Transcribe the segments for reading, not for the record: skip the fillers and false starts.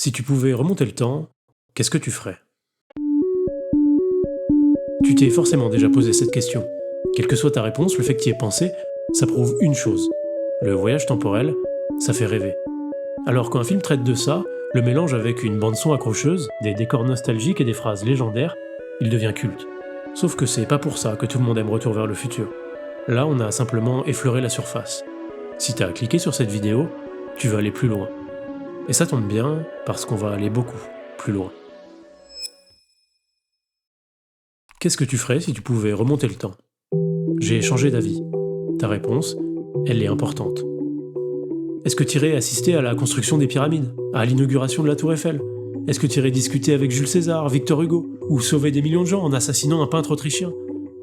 Si tu pouvais remonter le temps, qu'est-ce que tu ferais? Tu t'es forcément déjà posé cette question. Quelle que soit ta réponse, le fait que tu y aies pensé, ça prouve une chose. Le voyage temporel, ça fait rêver. Alors quand un film traite de ça, le mélange avec une bande-son accrocheuse, des décors nostalgiques et des phrases légendaires, il devient culte. Sauf que c'est pas pour ça que tout le monde aime Retour vers le futur. Là, on a simplement effleuré la surface. Si t'as cliqué sur cette vidéo, tu vas aller plus loin. Et ça tombe bien, parce qu'on va aller beaucoup plus loin. Qu'est-ce que tu ferais si tu pouvais remonter le temps? J'ai changé d'avis. Ta réponse, elle est importante. Est-ce que tu irais assister à la construction des pyramides, à l'inauguration de la Tour Eiffel? Est-ce que tu irais discuter avec Jules César, Victor Hugo, ou sauver des millions de gens en assassinant un peintre autrichien?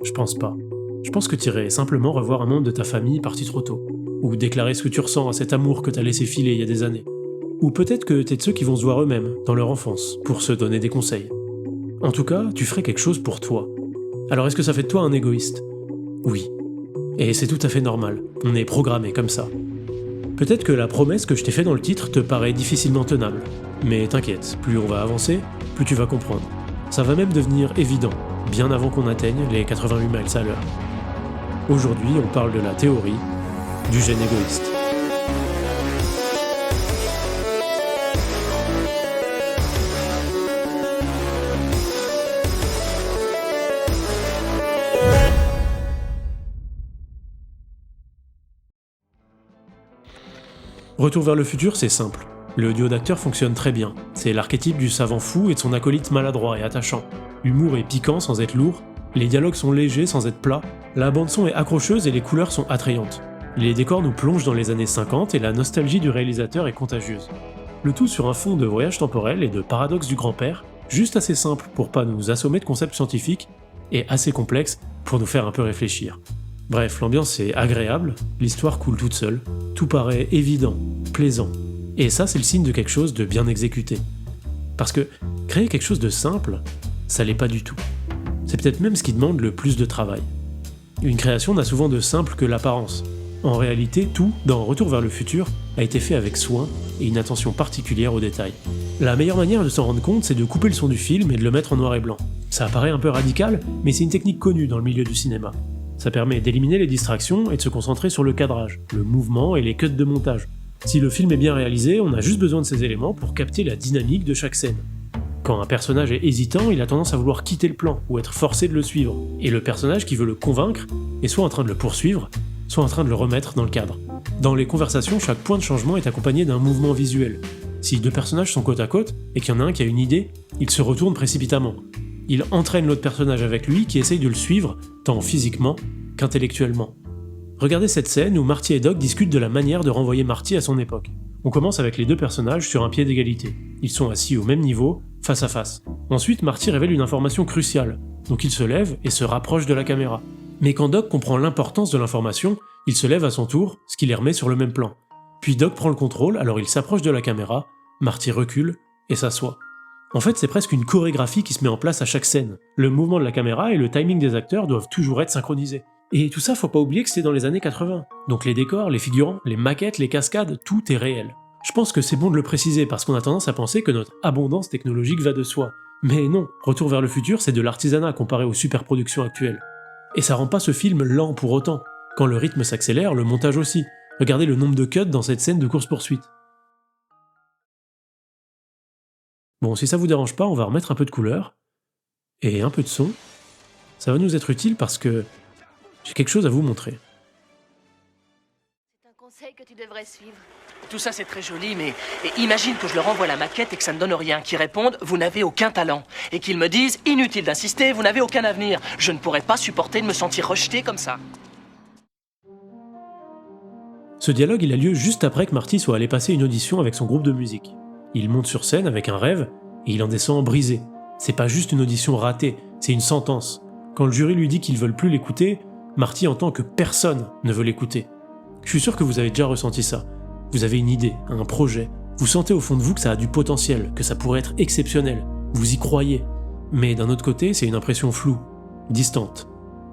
Je pense pas. Je pense que tu irais simplement revoir un membre de ta famille parti trop tôt, ou déclarer ce que tu ressens à cet amour que t'as laissé filer il y a des années. Ou peut-être que t'es de ceux qui vont se voir eux-mêmes, dans leur enfance, pour se donner des conseils. En tout cas, tu ferais quelque chose pour toi. Alors est-ce que ça fait de toi un égoïste? Oui. Et c'est tout à fait normal, on est programmé comme ça. Peut-être que la promesse que je t'ai faite dans le titre te paraît difficilement tenable. Mais t'inquiète, plus on va avancer, plus tu vas comprendre. Ça va même devenir évident, bien avant qu'on atteigne les 88 miles à l'heure. Aujourd'hui, on parle de la théorie du gène égoïste. Retour vers le futur, c'est simple. Le duo d'acteurs fonctionne très bien. C'est l'archétype du savant fou et de son acolyte maladroit et attachant. L'humour est piquant sans être lourd, les dialogues sont légers sans être plats, la bande-son est accrocheuse et les couleurs sont attrayantes. Les décors nous plongent dans les années 50 et la nostalgie du réalisateur est contagieuse. Le tout sur un fond de voyage temporel et de paradoxe du grand-père, juste assez simple pour pas nous assommer de concepts scientifiques, et assez complexe pour nous faire un peu réfléchir. Bref, l'ambiance est agréable, l'histoire coule toute seule, tout paraît évident, plaisant. Et ça, c'est le signe de quelque chose de bien exécuté. Parce que créer quelque chose de simple, ça l'est pas du tout. C'est peut-être même ce qui demande le plus de travail. Une création n'a souvent de simple que l'apparence. En réalité, tout, dans Retour vers le futur, a été fait avec soin et une attention particulière aux détails. La meilleure manière de s'en rendre compte, c'est de couper le son du film et de le mettre en noir et blanc. Ça paraît un peu radical, mais c'est une technique connue dans le milieu du cinéma. Ça permet d'éliminer les distractions et de se concentrer sur le cadrage, le mouvement et les cuts de montage. Si le film est bien réalisé, on a juste besoin de ces éléments pour capter la dynamique de chaque scène. Quand un personnage est hésitant, il a tendance à vouloir quitter le plan ou être forcé de le suivre, et le personnage qui veut le convaincre est soit en train de le poursuivre, soit en train de le remettre dans le cadre. Dans les conversations, chaque point de changement est accompagné d'un mouvement visuel. Si deux personnages sont côte à côte et qu'il y en a un qui a une idée, il se retourne précipitamment. Il entraîne l'autre personnage avec lui qui essaye de le suivre, tant physiquement qu'intellectuellement. Regardez cette scène où Marty et Doc discutent de la manière de renvoyer Marty à son époque. On commence avec les deux personnages sur un pied d'égalité. Ils sont assis au même niveau, face à face. Ensuite, Marty révèle une information cruciale, donc il se lève et se rapproche de la caméra. Mais quand Doc comprend l'importance de l'information, il se lève à son tour, ce qui les remet sur le même plan. Puis Doc prend le contrôle, alors il s'approche de la caméra, Marty recule et s'assoit. En fait, c'est presque une chorégraphie qui se met en place à chaque scène. Le mouvement de la caméra et le timing des acteurs doivent toujours être synchronisés. Et tout ça, faut pas oublier que c'est dans les années 80. Donc les décors, les figurants, les maquettes, les cascades, tout est réel. Je pense que c'est bon de le préciser parce qu'on a tendance à penser que notre abondance technologique va de soi. Mais non, Retour vers le futur, c'est de l'artisanat comparé aux superproductions actuelles. Et ça rend pas ce film lent pour autant. Quand le rythme s'accélère, le montage aussi. Regardez le nombre de cuts dans cette scène de course-poursuite. Bon, si ça vous dérange pas, on va remettre un peu de couleur et un peu de son. Ça va nous être utile parce que j'ai quelque chose à vous montrer. C'est un conseil que tu devrais suivre. Tout ça c'est très joli, mais imagine que je leur envoie la maquette et que ça ne donne rien, qu'ils répondent « vous n'avez aucun talent » et qu'ils me disent « inutile d'insister, vous n'avez aucun avenir ». Je ne pourrais pas supporter de me sentir rejeté comme ça. Ce dialogue il a lieu juste après que Marty soit allé passer une audition avec son groupe de musique. Il monte sur scène avec un rêve et il en descend brisé. C'est pas juste une audition ratée, c'est une sentence. Quand le jury lui dit qu'ils veulent plus l'écouter, Marty entend que personne ne veut l'écouter. Je suis sûr que vous avez déjà ressenti ça. Vous avez une idée, un projet, vous sentez au fond de vous que ça a du potentiel, que ça pourrait être exceptionnel, vous y croyez. Mais d'un autre côté, c'est une impression floue, distante.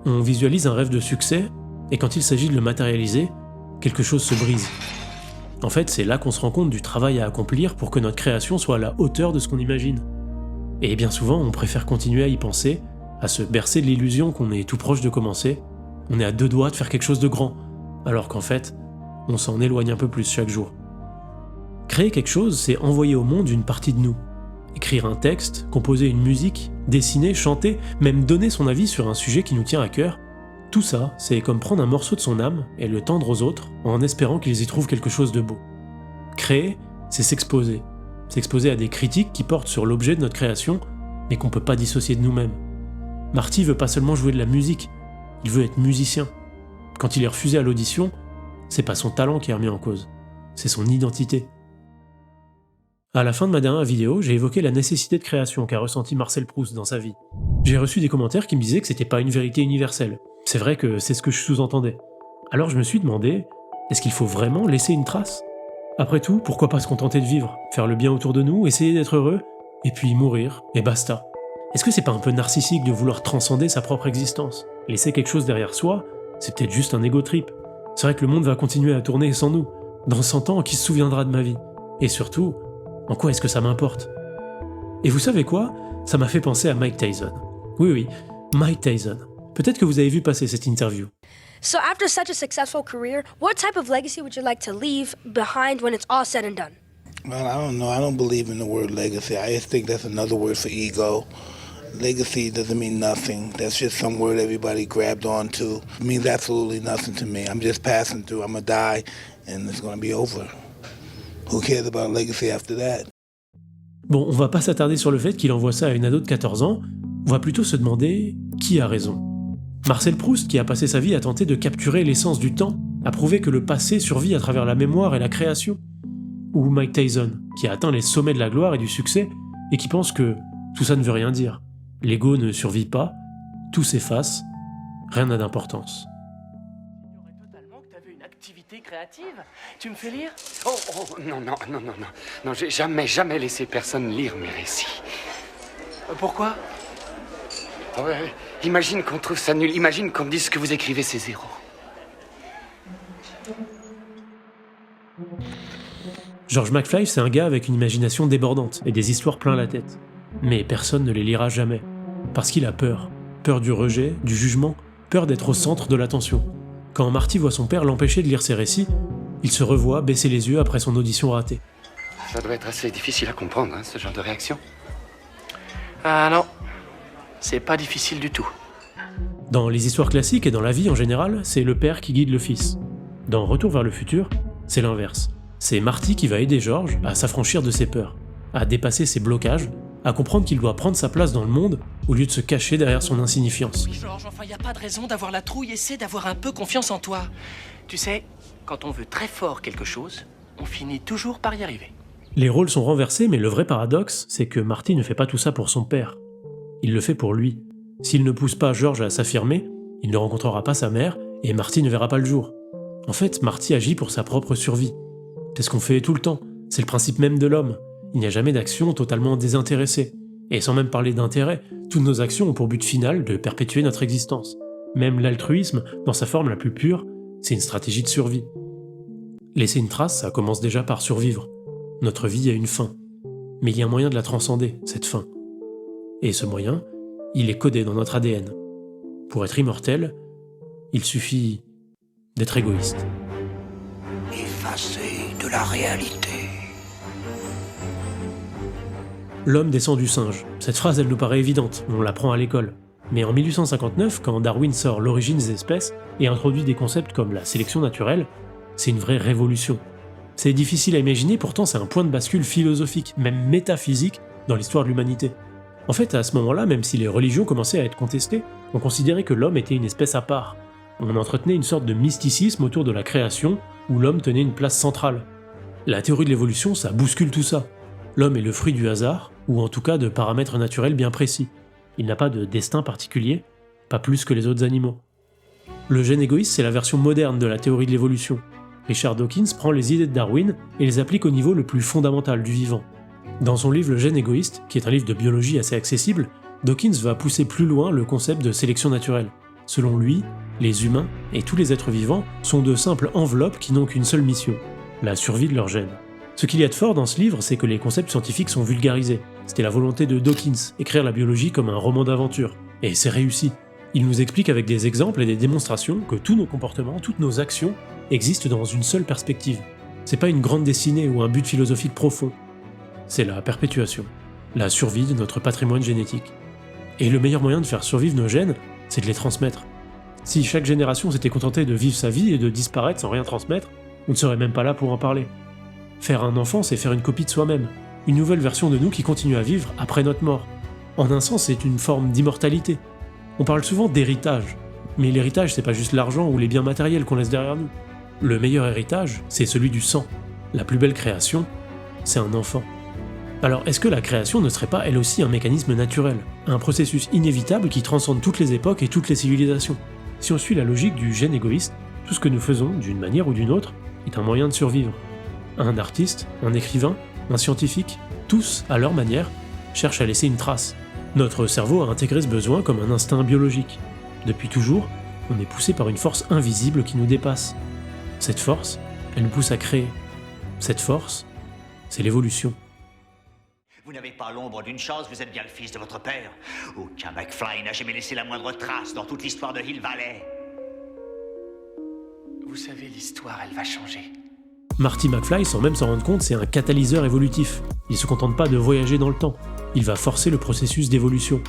On visualise un rêve de succès, et quand il s'agit de le matérialiser, quelque chose se brise. En fait, c'est là qu'on se rend compte du travail à accomplir pour que notre création soit à la hauteur de ce qu'on imagine. Et bien souvent, on préfère continuer à y penser, à se bercer de l'illusion qu'on est tout proche de commencer, on est à 2 doigts de faire quelque chose de grand, alors qu'en fait, on s'en éloigne un peu plus chaque jour. Créer quelque chose, c'est envoyer au monde une partie de nous. Écrire un texte, composer une musique, dessiner, chanter, même donner son avis sur un sujet qui nous tient à cœur, tout ça, c'est comme prendre un morceau de son âme et le tendre aux autres en espérant qu'ils y trouvent quelque chose de beau. Créer, c'est s'exposer. S'exposer à des critiques qui portent sur l'objet de notre création, mais qu'on peut pas dissocier de nous-mêmes. Marty veut pas seulement jouer de la musique, il veut être musicien. Quand il est refusé à l'audition, c'est pas son talent qui est remis en cause, c'est son identité. À la fin de ma dernière vidéo, j'ai évoqué la nécessité de création qu'a ressenti Marcel Proust dans sa vie. J'ai reçu des commentaires qui me disaient que c'était pas une vérité universelle. C'est vrai que c'est ce que je sous-entendais. Alors je me suis demandé, est-ce qu'il faut vraiment laisser une trace ? Après tout, pourquoi pas se contenter de vivre, faire le bien autour de nous, essayer d'être heureux, et puis mourir, et basta. Est-ce que c'est pas un peu narcissique de vouloir transcender sa propre existence ? Laisser quelque chose derrière soi, c'est peut-être juste un ego trip. C'est vrai que le monde va continuer à tourner sans nous. Dans 100 ans, qui se souviendra de ma vie ? Et surtout, en quoi est-ce que ça m'importe ? Et vous savez quoi ? Ça m'a fait penser à Mike Tyson. Oui, Mike Tyson. Peut-être que vous avez vu passer cette interview. So after such a successful career, what type of legacy would you like to leave behind when it's all said and done? Well, I don't know. I don't believe in the word legacy. I just think that's another word for ego. Legacy doesn't mean nothing. That's just some word everybody grabbed onto. It means absolutely nothing to me. I'm just passing through. I'm gonna die, and it's gonna be over. Who cares about legacy after that? Bon, on va pas s'attarder sur le fait qu'il envoie ça à une ado de 14 ans, on va plutôt se demander qui a raison. Marcel Proust, qui a passé sa vie à tenter de capturer l'essence du temps, a prouvé que le passé survit à travers la mémoire et la création. Ou Mike Tyson, qui a atteint les sommets de la gloire et du succès, et qui pense que tout ça ne veut rien dire. L'ego ne survit pas, tout s'efface, rien n'a d'importance. J'ignorais totalement que t'avais une activité créative. Tu me fais lire ? Non, j'ai jamais laissé personne lire mes récits. Pourquoi ? Ouais, imagine qu'on trouve ça nul, imagine qu'on me dise que vous écrivez ces zéros. George McFly, c'est un gars avec une imagination débordante et des histoires plein la tête. Mais personne ne les lira jamais. Parce qu'il a peur. Peur du rejet, du jugement, peur d'être au centre de l'attention. Quand Marty voit son père l'empêcher de lire ses récits, il se revoit baisser les yeux après son audition ratée. Ça doit être assez difficile à comprendre, hein, ce genre de réaction. Ah non, c'est pas difficile du tout. Dans les histoires classiques et dans la vie en général, c'est le père qui guide le fils. Dans Retour vers le futur, c'est l'inverse. C'est Marty qui va aider George à s'affranchir de ses peurs, à dépasser ses blocages, à comprendre qu'il doit prendre sa place dans le monde au lieu de se cacher derrière son insignifiance. Oui, Georges, enfin, y a pas de raison d'avoir la trouille, essaie d'avoir un peu confiance en toi. Tu sais, quand on veut très fort quelque chose, on finit toujours par y arriver. Les rôles sont renversés, mais le vrai paradoxe, c'est que Marty ne fait pas tout ça pour son père. Il le fait pour lui. S'il ne pousse pas George à s'affirmer, il ne rencontrera pas sa mère, et Marty ne verra pas le jour. En fait, Marty agit pour sa propre survie. C'est ce qu'on fait tout le temps, c'est le principe même de l'homme. Il n'y a jamais d'action totalement désintéressée. Et sans même parler d'intérêt, toutes nos actions ont pour but final de perpétuer notre existence. Même l'altruisme, dans sa forme la plus pure, c'est une stratégie de survie. Laisser une trace, ça commence déjà par survivre. Notre vie a une fin. Mais il y a un moyen de la transcender, cette fin. Et ce moyen, il est codé dans notre ADN. Pour être immortel, il suffit d'être égoïste. Effacé de la réalité. L'homme descend du singe. Cette phrase, elle nous paraît évidente, on l'apprend à l'école. Mais en 1859, quand Darwin sort L'origine des espèces et introduit des concepts comme la sélection naturelle, c'est une vraie révolution. C'est difficile à imaginer, pourtant c'est un point de bascule philosophique, même métaphysique, dans l'histoire de l'humanité. En fait, à ce moment-là, même si les religions commençaient à être contestées, on considérait que l'homme était une espèce à part. On entretenait une sorte de mysticisme autour de la création, où l'homme tenait une place centrale. La théorie de l'évolution, ça bouscule tout ça. L'homme est le fruit du hasard, ou en tout cas de paramètres naturels bien précis. Il n'a pas de destin particulier, pas plus que les autres animaux. Le gène égoïste, c'est la version moderne de la théorie de l'évolution. Richard Dawkins prend les idées de Darwin et les applique au niveau le plus fondamental du vivant. Dans son livre Le gène égoïste, qui est un livre de biologie assez accessible, Dawkins va pousser plus loin le concept de sélection naturelle. Selon lui, les humains et tous les êtres vivants sont de simples enveloppes qui n'ont qu'une seule mission, la survie de leurs gènes. Ce qu'il y a de fort dans ce livre, c'est que les concepts scientifiques sont vulgarisés. C'était la volonté de Dawkins, écrire la biologie comme un roman d'aventure. Et c'est réussi. Il nous explique avec des exemples et des démonstrations que tous nos comportements, toutes nos actions existent dans une seule perspective. C'est pas une grande dessinée ou un but philosophique profond. C'est la perpétuation, la survie de notre patrimoine génétique. Et le meilleur moyen de faire survivre nos gènes, c'est de les transmettre. Si chaque génération s'était contentée de vivre sa vie et de disparaître sans rien transmettre, on ne serait même pas là pour en parler. Faire un enfant, c'est faire une copie de soi-même, une nouvelle version de nous qui continue à vivre après notre mort. En un sens, c'est une forme d'immortalité. On parle souvent d'héritage, mais l'héritage, c'est pas juste l'argent ou les biens matériels qu'on laisse derrière nous. Le meilleur héritage, c'est celui du sang. La plus belle création, c'est un enfant. Alors, est-ce que la création ne serait pas elle aussi un mécanisme naturel, un processus inévitable qui transcende toutes les époques et toutes les civilisations? Si on suit la logique du gène égoïste, tout ce que nous faisons, d'une manière ou d'une autre, est un moyen de survivre. Un artiste, un écrivain, un scientifique, tous, à leur manière, cherchent à laisser une trace. Notre cerveau a intégré ce besoin comme un instinct biologique. Depuis toujours, on est poussé par une force invisible qui nous dépasse. Cette force, elle nous pousse à créer. Cette force, c'est l'évolution. Vous n'avez pas l'ombre d'une chance, vous êtes bien le fils de votre père. Aucun McFly n'a jamais laissé la moindre trace dans toute l'histoire de Hill Valley. Vous savez, l'histoire, elle va changer. Marty McFly, sans même s'en rendre compte, c'est un catalyseur évolutif. Il se contente pas de voyager dans le temps, il va forcer le processus d'évolution.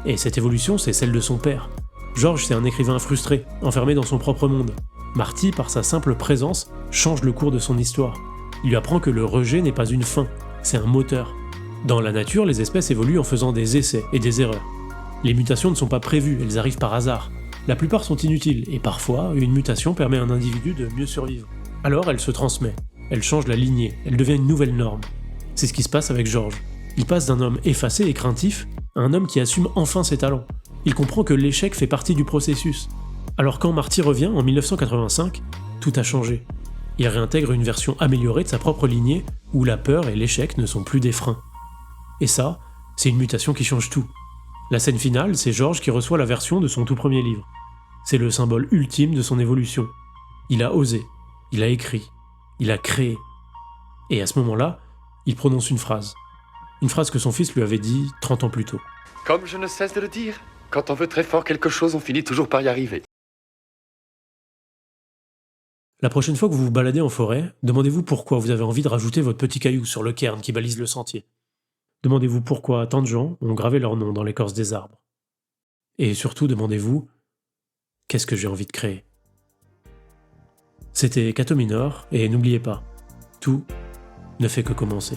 Et cette évolution, c'est celle de son père. George, c'est un écrivain frustré, enfermé dans son propre monde. Marty, par sa simple présence, change le cours de son histoire. Il lui apprend que le rejet n'est pas une fin, c'est un moteur. Dans la nature, les espèces évoluent en faisant des essais et des erreurs. Les mutations ne sont pas prévues, elles arrivent par hasard. La plupart sont inutiles, et parfois, une mutation permet à un individu de mieux survivre. Alors elle se transmet, elle change la lignée, elle devient une nouvelle norme. C'est ce qui se passe avec George. Il passe d'un homme effacé et craintif à un homme qui assume enfin ses talents. Il comprend que l'échec fait partie du processus. Alors quand Marty revient en 1985, tout a changé. Il réintègre une version améliorée de sa propre lignée où la peur et l'échec ne sont plus des freins. Et ça, c'est une mutation qui change tout. La scène finale, c'est George qui reçoit la version de son tout premier livre. C'est le symbole ultime de son évolution. Il a osé, il a écrit, il a créé. Et à ce moment-là, il prononce une phrase. Une phrase que son fils lui avait dit 30 ans plus tôt. Comme je ne cesse de le dire, quand on veut très fort quelque chose, on finit toujours par y arriver. La prochaine fois que vous vous baladez en forêt, demandez-vous pourquoi vous avez envie de rajouter votre petit caillou sur le cairn qui balise le sentier. Demandez-vous pourquoi tant de gens ont gravé leur nom dans l'écorce des arbres. Et surtout, demandez-vous qu'est-ce que j'ai envie de créer. C'était Cato Minor, et n'oubliez pas, tout ne fait que commencer.